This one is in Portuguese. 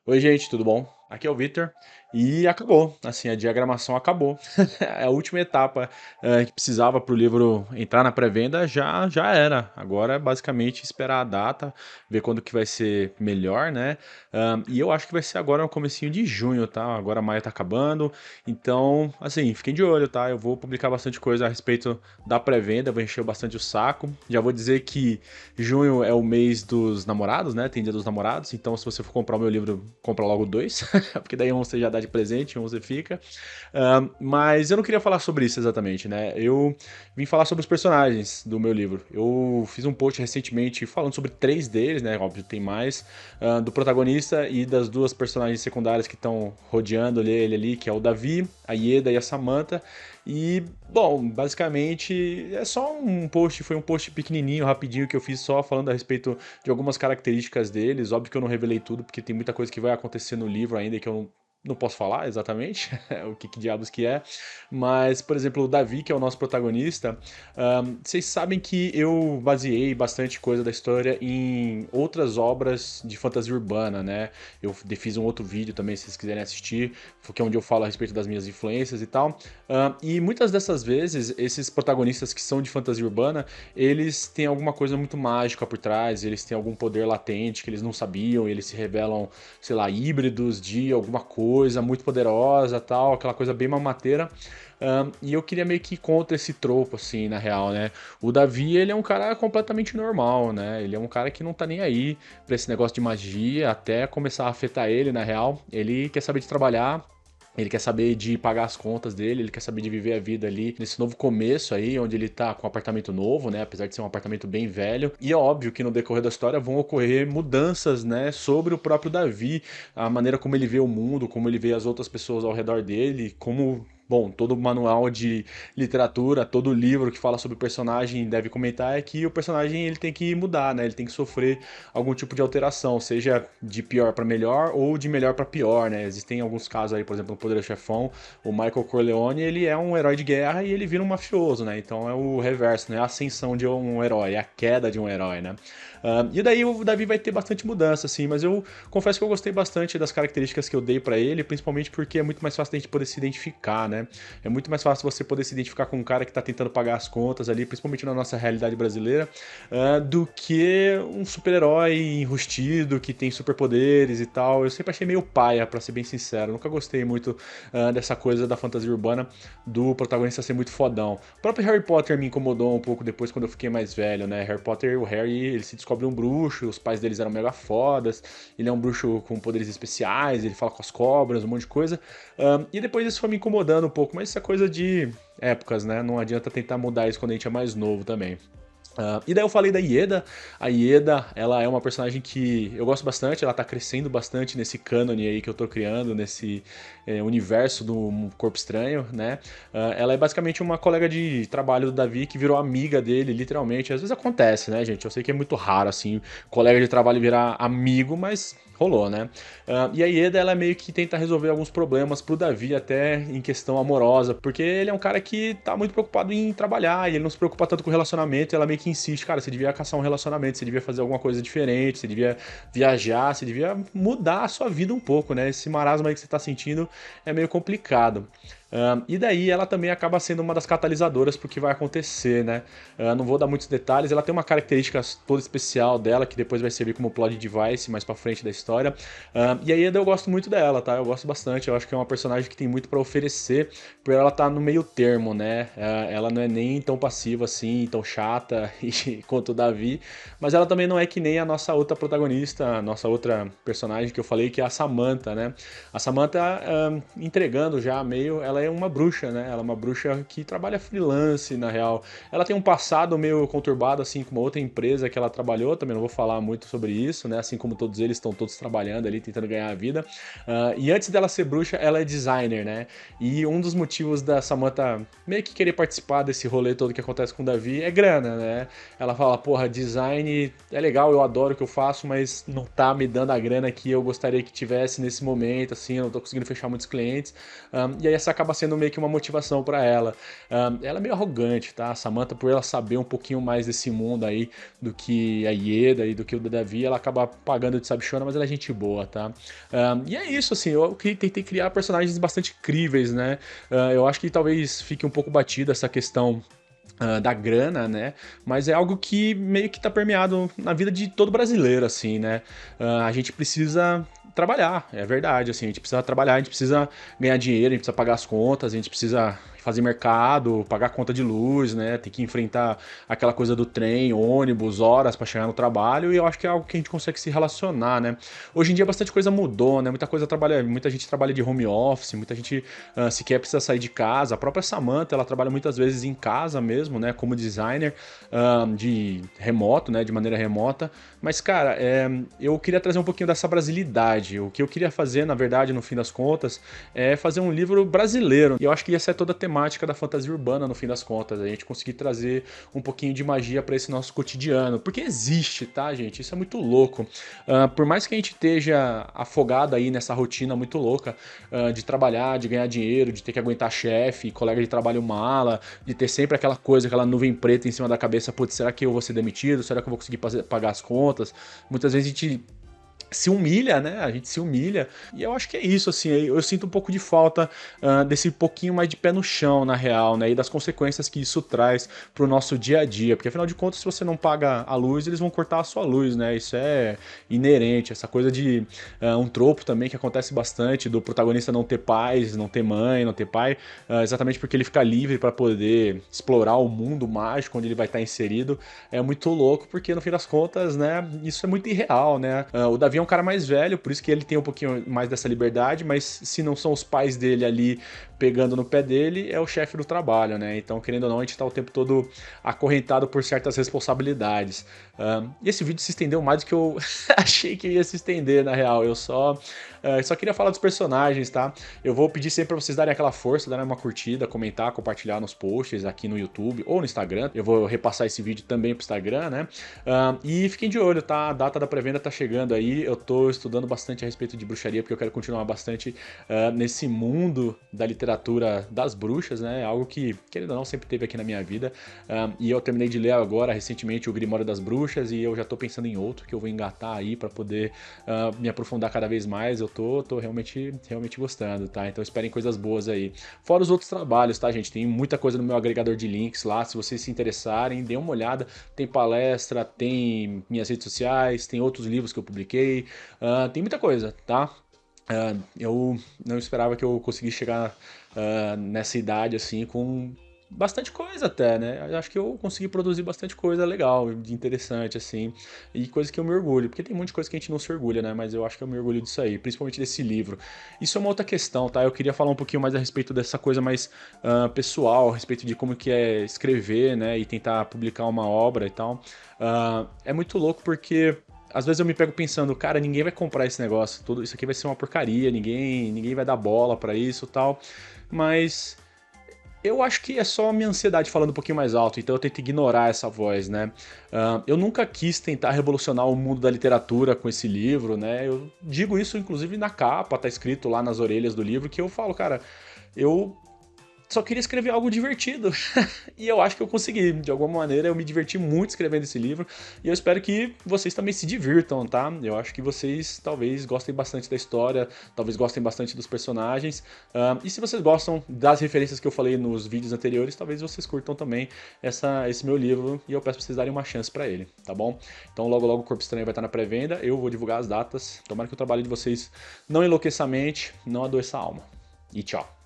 Oi, gente, tudo bom? Aqui é o Victor e acabou, assim, a diagramação acabou. A última etapa que precisava para o livro entrar na pré-venda já era. Agora é basicamente esperar a data, ver quando que vai ser melhor, né? E eu acho que vai ser agora no comecinho de junho, tá? Agora maio tá acabando, então, assim, fiquem de olho, tá? Eu vou publicar bastante coisa a respeito da pré-venda, vou encher bastante o saco. Já vou dizer que junho é o mês dos namorados, né? Tem dia dos namorados, então se você for comprar o meu livro, compra logo dois, porque daí um você já dá de presente, um você fica. Mas eu não queria falar sobre isso exatamente, né? Eu vim falar sobre os personagens do meu livro. Eu fiz um post recentemente falando sobre três deles, né? Óbvio, tem mais. Do protagonista e das duas personagens secundárias que estão rodeando ele ali, que é o Davi, a Ieda e a Samantha. E, bom, basicamente é só um post, foi um post pequenininho, rapidinho que eu fiz só falando a respeito de algumas características deles. Óbvio que eu não revelei tudo, porque tem muita coisa que vai acontecer no livro ainda que eu não posso falar exatamente o que diabos que é, mas, por exemplo, o Davi, que é o nosso protagonista, vocês sabem que eu baseei bastante coisa da história em outras obras de fantasia urbana, né? Eu fiz um outro vídeo também, se vocês quiserem assistir, que é onde eu falo a respeito das minhas influências e tal. E muitas dessas vezes, esses protagonistas que são de fantasia urbana, eles têm alguma coisa muito mágica por trás, eles têm algum poder latente que eles não sabiam, eles se revelam, sei lá, híbridos de alguma coisa muito poderosa, tal, aquela coisa bem mamateira. E eu queria meio que ir contra esse tropo, assim, na real, né? O Davi, ele é um cara completamente normal, né? Ele é um cara que não tá nem aí pra esse negócio de magia, até começar a afetar ele, na real. Ele quer saber de trabalhar, ele quer saber de pagar as contas dele, ele quer saber de viver a vida ali nesse novo começo aí, onde ele tá com um apartamento novo, né? Apesar de ser um apartamento bem velho. E é óbvio que no decorrer da história vão ocorrer mudanças, né? Sobre o próprio Davi, a maneira como ele vê o mundo, como ele vê as outras pessoas ao redor dele, como. Bom, todo manual de literatura, todo livro que fala sobre o personagem deve comentar é que o personagem ele tem que mudar, né? Ele tem que sofrer algum tipo de alteração, seja de pior para melhor ou de melhor para pior, né? Existem alguns casos aí, por exemplo, no Poderoso Chefão, o Michael Corleone, ele é um herói de guerra e ele vira um mafioso, né? Então é o reverso, não é a ascensão de um herói, é a queda de um herói, né? E daí o Davi vai ter bastante mudança, assim, mas eu confesso que eu gostei bastante das características que eu dei para ele, principalmente porque é muito mais fácil da gente poder se identificar, né? É muito mais fácil você poder se identificar com um cara que tá tentando pagar as contas ali, principalmente na nossa realidade brasileira, do que um super-herói enrustido que tem superpoderes e tal. Eu sempre achei meio paia, pra ser bem sincero. Eu nunca gostei muito dessa coisa da fantasia urbana do protagonista ser muito fodão. O próprio Harry Potter me incomodou um pouco depois quando eu fiquei mais velho, né? Harry Potter, o Harry, ele se descobre um bruxo, os pais deles eram mega fodas, ele é um bruxo com poderes especiais, ele fala com as cobras, um monte de coisa. E depois isso foi me incomodando um pouco, mas isso é coisa de épocas, né? Não adianta tentar mudar isso quando a gente é mais novo também. E daí eu falei da Ieda. A Ieda, ela é uma personagem que eu gosto bastante, ela tá crescendo bastante nesse cânone aí que eu tô criando, nesse universo do Corpo Estranho, né? Ela é basicamente uma colega de trabalho do Davi que virou amiga dele, literalmente. Às vezes acontece, né, gente? Eu sei que é muito raro, assim, colega de trabalho virar amigo, mas rolou, né? E a Ieda, ela meio que tenta resolver alguns problemas pro Davi, até em questão amorosa, porque ele é um cara que tá muito preocupado em trabalhar, e ele não se preocupa tanto com o relacionamento, e ela meio que insiste, cara, você devia caçar um relacionamento, você devia fazer alguma coisa diferente, você devia viajar, você devia mudar a sua vida um pouco, né? Esse marasmo aí que você tá sentindo é meio complicado. E daí ela também acaba sendo uma das catalisadoras pro que vai acontecer, né? Não vou dar muitos detalhes, ela tem uma característica toda especial dela, que depois vai servir como plot device mais pra frente da história. E aí eu gosto muito dela, tá? Eu gosto bastante, eu acho que é uma personagem que tem muito pra oferecer, por ela estar no meio termo, né? Ela não é nem tão passiva assim, tão chata quanto o Davi, mas ela também não é que nem a nossa outra protagonista, a nossa outra personagem que eu falei, que é a Samantha, né? A Samantha, entregando já meio, ela é uma bruxa, né? Ela é uma bruxa que trabalha freelance, na real. Ela tem um passado meio conturbado, assim, com uma outra empresa que ela trabalhou, também não vou falar muito sobre isso, né? Assim como todos eles estão todos trabalhando ali, tentando ganhar a vida. E antes dela ser bruxa, ela é designer, né? E um dos motivos da Samantha meio que querer participar desse rolê todo que acontece com o Davi é grana, né? Ela fala, porra, design é legal, eu adoro o que eu faço, mas não tá me dando a grana que eu gostaria que tivesse nesse momento, assim, eu não tô conseguindo fechar muitos clientes. E aí essa acaba sendo meio que uma motivação para ela. Ela é meio arrogante, tá? A Samantha, por ela saber um pouquinho mais desse mundo aí do que a Ieda e do que o Davi, ela acaba pagando de sabichona, mas ela é gente boa, tá? E é isso, assim, eu tentei criar personagens bastante críveis, né? Eu acho que talvez fique um pouco batida essa questão da grana, né? Mas é algo que meio que tá permeado na vida de todo brasileiro, assim, né? A gente precisa trabalhar, é verdade, assim, a gente precisa trabalhar, a gente precisa ganhar dinheiro, a gente precisa pagar as contas, a gente precisa fazer mercado, pagar conta de luz, né? Tem que enfrentar aquela coisa do trem, ônibus, horas para chegar no trabalho, e eu acho que é algo que a gente consegue se relacionar, né? Hoje em dia bastante coisa mudou, né? Muita gente trabalha de home office, muita gente sequer precisa sair de casa. A própria Samantha, ela trabalha muitas vezes em casa mesmo, né? Como designer de remoto, né? De maneira remota. Mas, cara, eu queria trazer um pouquinho dessa brasilidade. O que eu queria fazer, na verdade, no fim das contas, é fazer um livro brasileiro. E eu acho que essa é toda a temática da fantasia urbana, no fim das contas. A gente conseguir trazer um pouquinho de magia para esse nosso cotidiano. Porque existe, tá, gente? Isso é muito louco. Por mais que a gente esteja afogado aí nessa rotina muito louca de trabalhar, de ganhar dinheiro, de ter que aguentar chefe, colega de trabalho mala, de ter sempre aquela coisa, aquela nuvem preta em cima da cabeça, putz, será que eu vou ser demitido? Será que eu vou conseguir pagar as contas? Muitas vezes a gente se humilha, né? A gente se humilha. E eu acho que é isso, assim. Eu sinto um pouco de falta desse pouquinho mais de pé no chão, na real, né? E das consequências que isso traz pro nosso dia a dia. Porque afinal de contas, se você não paga a luz, eles vão cortar a sua luz, né? Isso é inerente. Essa coisa de um tropo também que acontece bastante do protagonista não ter pais, não ter mãe, não ter pai, exatamente porque ele fica livre para poder explorar o mundo mágico onde ele vai estar inserido. É muito louco, porque no fim das contas, né? Isso é muito irreal, né? O Davi é um cara mais velho, por isso que ele tem um pouquinho mais dessa liberdade, mas se não são os pais dele ali pegando no pé dele, é o chefe do trabalho, né? Então, querendo ou não, a gente tá o tempo todo acorrentado por certas responsabilidades. E esse vídeo se estendeu mais do que eu achei que ia se estender, na real. Eu só queria falar dos personagens, tá? Eu vou pedir sempre pra vocês darem aquela força, darem uma curtida, comentar, compartilhar nos posts aqui no YouTube ou no Instagram. Eu vou repassar esse vídeo também pro Instagram, né? E fiquem de olho, tá? A data da pré-venda tá chegando aí. Eu tô estudando bastante a respeito de bruxaria, porque eu quero continuar bastante nesse mundo da literatura das bruxas, né? Algo que, querendo ou não, sempre teve aqui na minha vida. E eu terminei de ler agora, recentemente, o Grimório das Bruxas, e eu já tô pensando em outro que eu vou engatar aí pra poder me aprofundar cada vez mais. Eu tô realmente gostando, tá? Então esperem coisas boas aí. Fora os outros trabalhos, tá, gente? Tem muita coisa no meu agregador de links lá. Se vocês se interessarem, dêem uma olhada. Tem palestra, tem minhas redes sociais, tem outros livros que eu publiquei. Tem muita coisa, tá? Eu não esperava que eu conseguisse chegar nessa idade assim com bastante coisa até, né? Eu acho que eu consegui produzir bastante coisa legal, de interessante, assim, e coisa que eu me orgulho, porque tem muita coisa que a gente não se orgulha, né? Mas eu acho que eu me orgulho disso aí, principalmente desse livro. Isso é uma outra questão, tá? Eu queria falar um pouquinho mais a respeito dessa coisa mais pessoal, a respeito de como que é escrever, né? E tentar publicar uma obra e tal. É muito louco porque às vezes eu me pego pensando, cara, ninguém vai comprar esse negócio, tudo isso aqui vai ser uma porcaria, ninguém vai dar bola pra isso e tal, mas eu acho que é só a minha ansiedade falando um pouquinho mais alto, então eu tento ignorar essa voz, né? Eu nunca quis tentar revolucionar o mundo da literatura com esse livro, né? Eu digo isso inclusive na capa, tá escrito lá nas orelhas do livro, que eu falo, cara, eu só queria escrever algo divertido. E eu acho que eu consegui. De alguma maneira eu me diverti muito escrevendo esse livro. E eu espero que vocês também se divirtam, tá? Eu acho que vocês talvez gostem bastante da história, talvez gostem bastante dos personagens. E se vocês gostam das referências que eu falei nos vídeos anteriores, talvez vocês curtam também esse meu livro. E eu peço pra vocês darem uma chance pra ele, tá bom? Então logo logo o Corpo Estranho vai estar na pré-venda. Eu vou divulgar as datas. Tomara que o trabalho de vocês não enlouqueça a mente, não adoeça a alma. E tchau.